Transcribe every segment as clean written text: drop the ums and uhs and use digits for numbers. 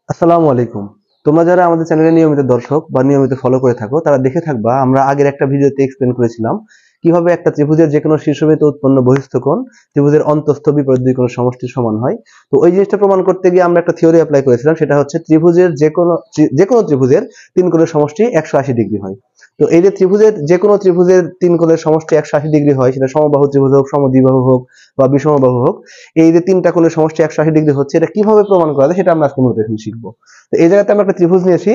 আসসালামু আলাইকুম। তোমরা যারা আমাদের চ্যানেলে নিয়মিত দর্শক বা নিয়মিত ফলো করে থাকো তারা দেখে থাকবা আমরা আগের একটা ভিডিওতে এক্সপ্লেন করেছিলাম কিভাবে একটা ত্রিভুজের যে কোনো শীর্ষবিন্দু উৎপন্ন বহিস্থ কোণ ত্রিভুজের অন্তঃস্থ বিপরীত দুই কোণের সমষ্টির সমান হয়। তো ওই জিনিসটা প্রমাণ করতে গিয়ে আমরা একটা থিওরি অ্যাপ্লাই করেছিলাম, সেটা হচ্ছে ত্রিভুজের যে কোনো ত্রিভুজের তিন কোণের সমষ্টি 180 ডিগ্রি হয়। তো এই যে ত্রিভুজের যে কোনো ত্রিভুজের তিন কোণের সমষ্টি 180 ডিগ্রি হয়, সেটা সমবাহু ত্রিভুজ হোক, সমদ্বিবাহু হোক বা বিষমবাহু হোক, এই যে তিনটা কোণের সমষ্টি 180 ডিগ্রি হচ্ছে, এটা কিভাবে প্রমাণ করা যায় সেটা আমরা আজকে মূলত এখানে শিখবো। তো এই জায়গাতে আমরা একটা ত্রিভুজ নিয়েছি,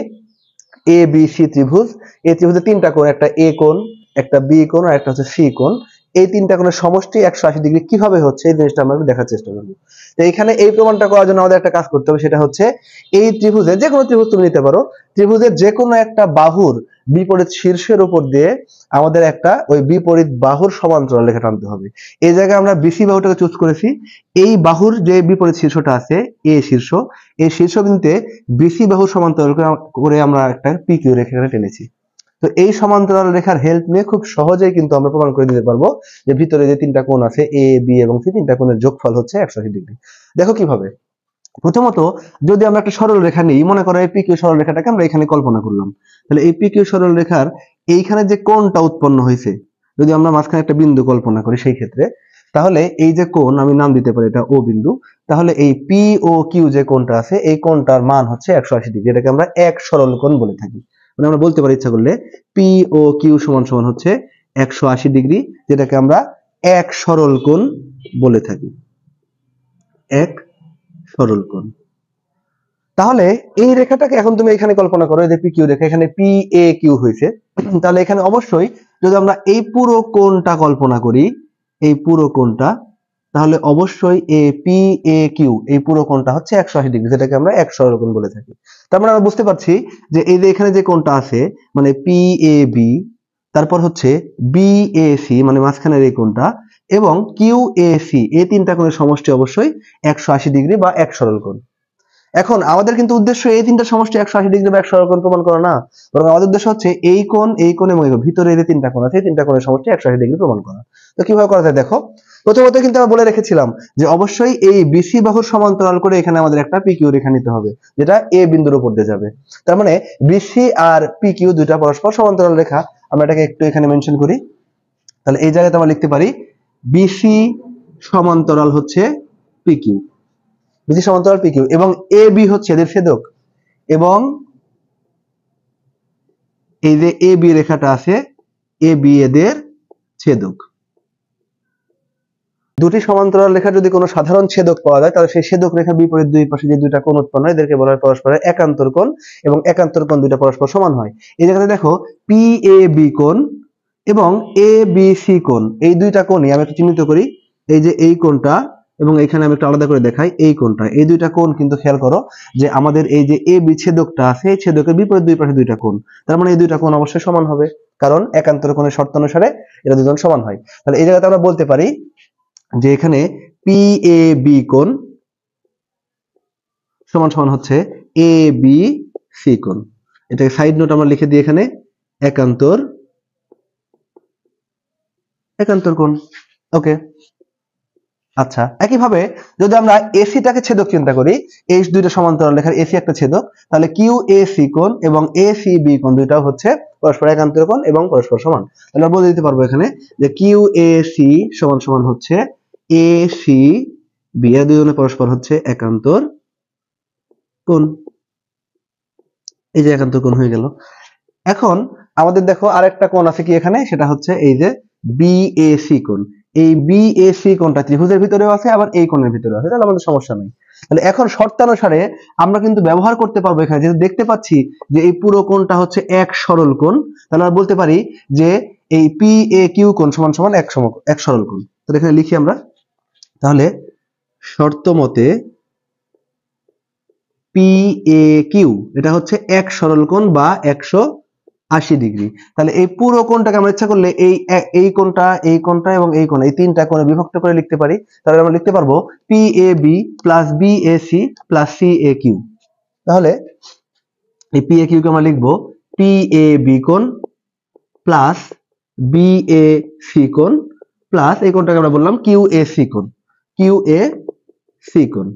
এ বি সি ত্রিভুজ। এই ত্রিভুজের তিনটা কোণ, একটা এ কোণ, একটা বি কোণ আর একটা হচ্ছে সি কোণ। এই তিনটা কোণের সমষ্টি 180 ডিগ্রি কিভাবে হচ্ছে এই জিনিসটা আমরা একটু দেখার চেষ্টা করবো। তো এখানে এই প্রমাণটা করার জন্য আমাদের একটা কাজ করতে হবে, সেটা হচ্ছে এই ত্রিভুজের যে কোনো ত্রিভুজ তুমি নিতে পারো, ত্রিভুজের যে কোনো একটা বাহুর বিপরীত শীর্ষের উপর দিয়ে আমাদের একটা ওই বিপরীত বাহুর সমান্তরাল রেখা টানতে হবে। এই জায়গায় আমরা বিসি বাহুটাকে চুজ করেছি। এই বাহুর যে বিপরীত শীর্ষটা আছে এ শীর্ষ, এই শীর্ষবিন্দুতে বিসি বাহুর সমান্তরাল করে আমরা একটা পিকিউ রেখা এখানে টেনেছি। তো এই সমান্তরাল রেখার হেল্প নিয়ে খুব সহজেই কিন্তু আমরা প্রমাণ করে দিতে পারবো যে ভিতরে যে তিনটা কোণ আছে এ বি এবং সি, তিনটা কোণের যোগফল হচ্ছে 180 ডিগ্রি। দেখো কিভাবে। প্রথমত, যদি আমরা একটা সরল রেখা নিই, মনে করো এই পিকিউ সরল রেখাটাকে আমরা এখানে কল্পনা করলাম, তাহলে এই পিকিউ সরল রেখার এইখানে যে কোণটা উৎপন্ন হয়েছে, যদি আমরা মাঝখানে একটা বিন্দু কল্পনা করি সেই ক্ষেত্রে, তাহলে এই যে কোণ আমি নাম দিতে পারি এটা ও বিন্দু, তাহলে এই পি ও কিউ যে কোণটা আছে এই কোণটার মান হচ্ছে 180 ডিগ্রি, এটাকে আমরা এক সরল কোণ বলে থাকি। মানে আমরা বলতে পারি ইচ্ছা করলে পি ও কিউ সমান সমান হচ্ছে 180 ডিগ্রি, যেটাকে আমরা এক সরল কোণ বলে থাকি, এক সরল কোণ। তাহলে এই রেখাটাকে এখন তুমি এখানে কল্পনা করো, এই যে পি কিউ রেখা, এখানে পি এ কিউ হয়েছে, তাহলে এখানে অবশ্যই যদি আমরা এই পুরো কোণটা কল্পনা করি, এই পুরো কোণটা, তাহলে অবশ্যই এ পি এ কিউ এই পুরো কোণটা হচ্ছে 180 ডিগ্রি, যেটাকে আমরা এক সরল কোণ বলে থাকি। তার মানে আমরা বুঝতে পারছি যে এই যে এখানে যে কোণটা আছে মানে পি এ বি, তারপর হচ্ছে বি এ সি মানে মাঝখানের এই কোণটা, এবং কিউ এ সি, এই তিনটা কোণের সমষ্টি অবশ্যই 180 ডিগ্রি বা এক সরল কোণ। এখন আমাদের কিন্তু উদ্দেশ্য এই তিনটা সমষ্টি 180 ডিগ্রি বা এক সরল কোণ প্রমাণ করা না, বরং আমাদের উদ্দেশ্য হচ্ছে এই কোণ এবং এই কোণ, ভিতরে যে তিনটা কোণ আছে এই তিনটা কোণের সমষ্টি 180 ডিগ্রি প্রমাণ করা। তো কিভাবে করা যায় দেখো। প্রথমত কিন্তু আমরা বলে রেখেছিলাম যে অবশ্যই এই বিসি বাহুর সমান্তরাল করে এখানে আমাদের একটা পিকিউ রেখা নিতে হবে, যেটা এ বিন্দুর উপর দিয়ে যাবে। তার মানে বিসি আর পিকিউ দুইটা পরস্পর সমান্তরাল রেখা। আমরা এটাকে একটু এখানে মেনশন করি। তাহলে এই জায়গাতে আমরা লিখতে পারি বিসি সমান্তরাল হচ্ছে পিকিউ, বিসি সমান্তরাল পিকিউ, এবং এ বি হচ্ছে এদের ছেদক, এবং এই যে এ বি রেখাটা আছে এ বি এদের ছেদক। দুটি সমান্তরাল রেখার যদি কোনো সাধারণ ছেদক পাওয়া যায়, তাহলে সেই ছেদক রেখার বিপরীত দুই পাশে যে দুইটা কোণ উৎপন্ন হয় এদেরকে বলা হয় পরস্পরের একান্তর কোণ, এবং একান্তর কোণ দুইটা পরস্পর সমান হয়। এই জায়গাতে দেখো পি এ বি কোণ এবং এ বি সি কোণ, এই দুইটা কোণই আমি একটু চিহ্নিত করি। এই যে এই কোণটা এবং এখানে আমি একটু আলাদা করে দেখাই এই কোণটা, এই দুইটা কোণ কিন্তু খেয়াল করো যে আমাদের এই যে এ বি ছেদকটা আছে এই ছেদকের বিপরীত দুই পাশে দুইটা কোণ, তার মানে এই দুইটা কোণ অবশ্যই সমান হবে, কারণ একান্তর কোণের শর্ত অনুসারে এরা দুজন সমান হয়। তাহলে এই জায়গাতে আমরা বলতে পারি যে এখানে পি এ বি কোণ সমান সমান হচ্ছে এ বি সি কোণ। এটাকে সাইড নোট আমরা লিখে দিই এখানে একান্তর কোণ। ওকে। আচ্ছা, একইভাবে যদি আমরা এসিটাকে ছেদক চিন্তা করি, এই দুইটা সমান্তরাল রেখার এসি একটা ছেদক, তাহলে কিউ এ সি কোণ এবং এ সি বি কোণ দুইটাও হচ্ছে পরস্পর একান্তর কোণ এবং পরস্পর সমান। তাহলে আমরা বলে দিতে পারবো এখানে যে কিউ এ সি সমান সমান হচ্ছে এ সি বি, এর দুজনে পরস্পর হচ্ছে একান্তর কোণ। এই যে একান্তর কোণ হয়ে গেল। এখন আমাদের দেখো আরেকটা কোণ আছে কি এখানে, সেটা হচ্ছে এই যে বিএসি কোণ। এই বিএসি কোণটা ত্রিভুজের ভিতরেও আছে আবার এই কোণের ভিতরেও আছে, তাহলে আমাদের সমস্যা নেই। তাহলে এখন শর্তানুসারে আমরা কিন্তু ব্যবহার করতে পারবো এখানে, যেহেতু দেখতে পাচ্ছি যে এই পুরো কোণটা হচ্ছে এক সরল কোণ, তাহলে আমরা বলতে পারি যে এই পি এ কিউ কোণ সমান সমান এক সরল কোণ। তাহলে এখানে লিখি আমরা, তাহলে শর্ত মতে পি এ কিউ এটা হচ্ছে এক সরল কোণ বা 180 ডিগ্রি। তাহলে এই পুরো কোণটাকে আমরা ইচ্ছা করলে এই কোণটা, এই কোণটা এবং এই কোণ, এই তিনটা কোণে বিভক্ত করে লিখতে পারি। তাহলে আমরা লিখতে পারবো P A B plus B A C plus C A Q. তাহলে এই পি এ কিউ কে আমরা লিখবো পি এ বি কোণ প্লাস বি এ সি কোণ প্লাস এই কোণটাকে আমরা বললাম কিউ এ সি কোণ, কিউ এ সি কোণ।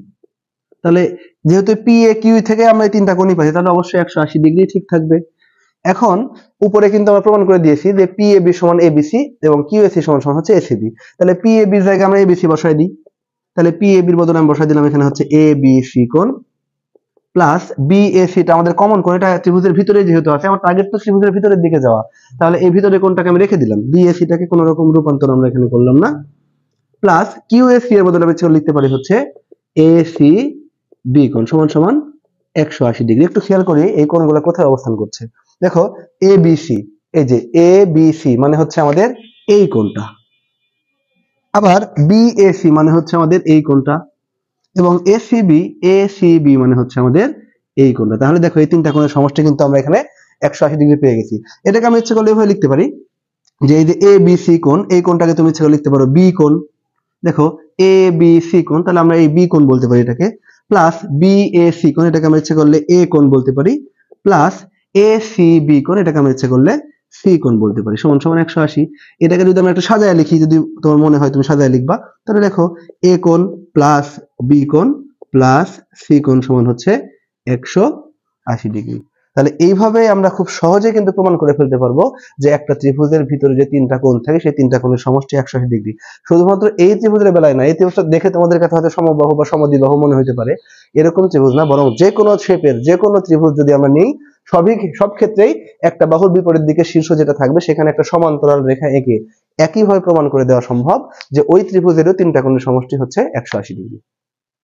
তাহলে যেহেতু পি এ কিউ থেকে আমরা এই তিনটা কোণই পাইছি, তাহলে অবশ্যই 180 ডিগ্রি ঠিক থাকবে। এখন উপরে কিন্তু আমরা প্রমাণ করে দিয়েছি যে পি এ বি সমান এবিসি এবং কিউ এ সি সমান সমান হচ্ছে এসিবি। তাহলে পি এ বির জায়গায় আমরা এবিসি বসাই দিই। তাহলে পি এ বির বদলে আমি বসাই দিলাম এখানে হচ্ছে এ বি সি কোণ প্লাস বি এ সিটা আমাদের কমন কোণ, এটা ত্রিভুজের ভিতরে যেহেতু আছে, আমার টার্গেট তো ত্রিভুজের ভিতরের দিকে যাওয়া, তাহলে এই ভিতরে কোণটাকে আমি রেখে দিলাম, বি এ সিটাকে কোনো রকম রূপান্তর আমরা এখানে করলাম না। প্লাস কিউ এ সি এর বদলে আমি লিখতে পারি হচ্ছে এ সি বি কোণ সমান সমান 180 ডিগ্রি। একটু খেয়াল করি এই কোণগুলো কোথায় অবস্থান করছে। দেখো এ বি সি, এই যে এ বি সি মানে হচ্ছে আমাদের এই কোণটা, আবার বি এ সি মানে হচ্ছে আমাদের এই কোণটা, এবং এসিবি মানে হচ্ছে আমাদের এই কোণটা। তাহলে দেখো এই তিনটা কোণের সমষ্টি কিন্তু আমরা এখানে 180 ডিগ্রি পেয়ে গেছি। এটাকে আমি ইচ্ছে করলে এভাবে লিখতে পারি যে এই যে এ বি সি কোণ, এই কোণটাকে তুমি ইচ্ছে করলে লিখতে পারো বি কোণ। দেখো এ বি সি কোণ, তাহলে আমরা এই বি কোণ বলতে পারি এটাকে, প্লাস বি এ সি কোণ, এটাকে আমরা ইচ্ছে করলে এ কোণ বলতে পারি, প্লাস এ সি বি কোণ, এটাকে আমরা ইচ্ছে করলে সি কোণ বলতে পারি, সমান সমান 180। এটাকে যদি আমরা একটু সাজায় লিখি, যদি তোমার মনে হয় তুমি সাজায় লিখবা, তাহলে দেখো এ কোণ প্লাস বি কোণ প্লাস সি কোণ সমান হচ্ছে 180 ডিগ্রি। তাহলে এইভাবে আমরা খুব সহজে কিন্তু প্রমাণ করে ফেলতে পারবো যে একটা ত্রিভুজের ভিতরে যে তিনটা কোণ থাকে সেই তিনটা কোণের সমষ্টি 180 ডিগ্রি। শুধুমাত্র এই ত্রিভুজের বেলায় না, এই ত্রিভুজটা দেখে তোমাদের কাছে হয়তো সমবাহু বা সমদ্বিবাহু মনে হতে পারে, এরকম ত্রিভুজ না, বরং যে কোনো শেপের যে কোনো ত্রিভুজ যদি আমরা নিই, সব ক্ষেত্রেই একটা বাহুর বিপরীত দিকে শীর্ষ যেটা থাকবে সেখানে একটা সমান্তরাল রেখা এঁকে একইভাবে প্রমাণ করে দেওয়া সম্ভব যে ওই ত্রিভুজেরও তিনটা কোণের সমষ্টি হচ্ছে 180 ডিগ্রি।